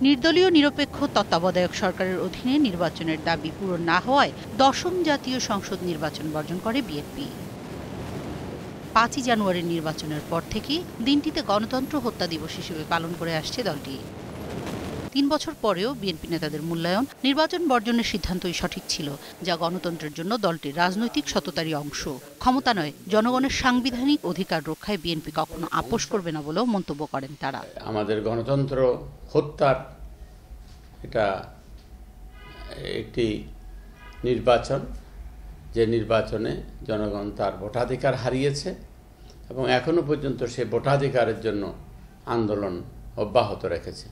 নির্দলীয় নিরপেক্ষ তত্ত্বাবধায়ক সরকারের অধীনে নির্বাচনের দাবি পূরণ না হওয়ায় দশম জাতীয় সংসদ নির্বাচন বর্জন করে বিএনপি। 5ই জানুয়ারির নির্বাচনের পর থেকে দিনটিতে গণতন্ত্র হত্যা দিবস হিসেবে পালন করে আসছে দলটি। 3 বছর পরেও বিএনপি নেতাদের মূল্যায়ন নির্বাচন বর্জনের সিদ্ধান্তই সঠিক ছিল, যা গণতন্ত্রের জন্য দলটির রাজনৈতিক সততারই অংশ। ক্ষমতা নয়, জনগণের সাংবিধানিক অধিকার রক্ষায় বিএনপি কখনো আপোষ করবে না বলেও মন্তব্য করেন তারা। আমাদের গণতন্ত্র হত্যার এটা একটি নির্বাচন, যে নির্বাচনে জনগণ তার ভোটাধিকার হারিয়েছে এবং এখনো পর্যন্ত সে ভোটাধিকারের জন্য আন্দোলন অব্যাহত রেখেছে।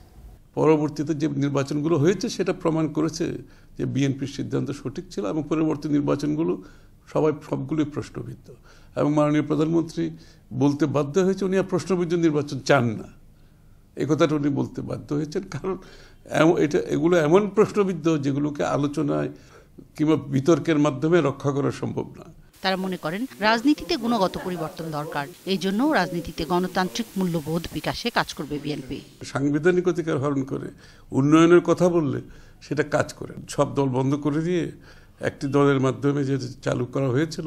পরবর্তীতে যে নির্বাচনগুলো হয়েছে সেটা প্রমাণ করেছে যে বিএনপির সিদ্ধান্ত সঠিক ছিল এবং পরবর্তী নির্বাচনগুলো সবগুলোই প্রশ্নবিদ্ধ। এবং মাননীয় প্রধানমন্ত্রী বলতে বাধ্য হয়েছে উনি আর প্রশ্নবিদ্ধ নির্বাচন চান না, এই কথাটা উনি বলতে বাধ্য হয়েছেন, কারণ এগুলো এমন প্রশ্নবিদ্ধ যেগুলোকে আলোচনায় কিংবা বিতর্কের মাধ্যমে রক্ষা করা সম্ভব না। তারা মনে করেন রাজনীতিতে গুণগত পরিবর্তন দরকার, এই জন্য রাজনীতিতে গণতান্ত্রিক মূল্যবোধ বিকাশে কাজ করবে বিএনপি। সাংবিধানিক অধিকার হরণ করে উন্নয়নের কথা বললে সেটা কাজ করে সব দল বন্ধ করে দিয়ে একটি দলের মাধ্যমে যে চালু করা হয়েছিল,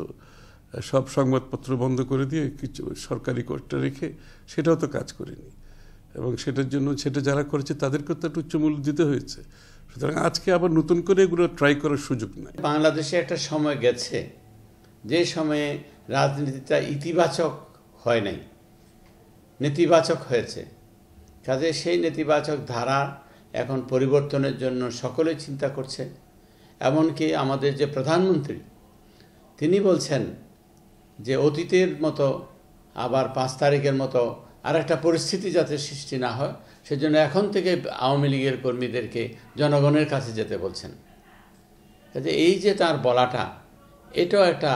সব সংবাদপত্র বন্ধ করে দিয়ে কিছু সরকারি কোর্টে রেখে, সেটাও তো কাজ করেনি এবং সেটার জন্য সেটা যারা করেছে তাদেরকে তো একটা উচ্চমূল্য দিতে হয়েছে। সুতরাং আজকে আবার নতুন করে এগুলো ট্রাই করার সুযোগ নাই। বাংলাদেশে একটা সময় গেছে যে সময়ে রাজনীতিটা ইতিবাচক হয় নাই, নেতিবাচক হয়েছে। কাজে সেই নেতিবাচক ধারা এখন পরিবর্তনের জন্য সকলেই চিন্তা করছে। এমনকি আমাদের যে প্রধানমন্ত্রী তিনি বলছেন যে অতীতের মতো আবার 5 তারিখের মতো আর একটা পরিস্থিতি যাতে সৃষ্টি না হয়, সেজন্য এখন থেকে আওয়ামী লীগের কর্মীদেরকে জনগণের কাছে যেতে বলছেন। কাজে এই যে তার বলাটা, এটাও একটা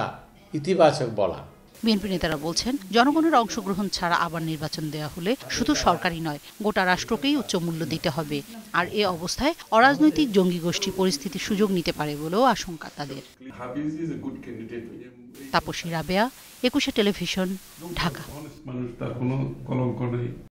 ইতিবাচক বলা। বিএনপি নেতারা বলছেন জনগণের অংশগ্রহণ ছাড়া আবার নির্বাচন দেওয়া হলে শুধু সরকারই নয়, গোটা রাষ্ট্রকেই উচ্চ মূল্য দিতে হবে। আর এ অবস্থায় অরাজনৈতিক জঙ্গি গোষ্ঠী পরিস্থিতির সুযোগ নিতে পারে বলেও আশঙ্কা তাদের। তাপসী রাবেয়া, 21 টেলিভিশন, ঢাকা।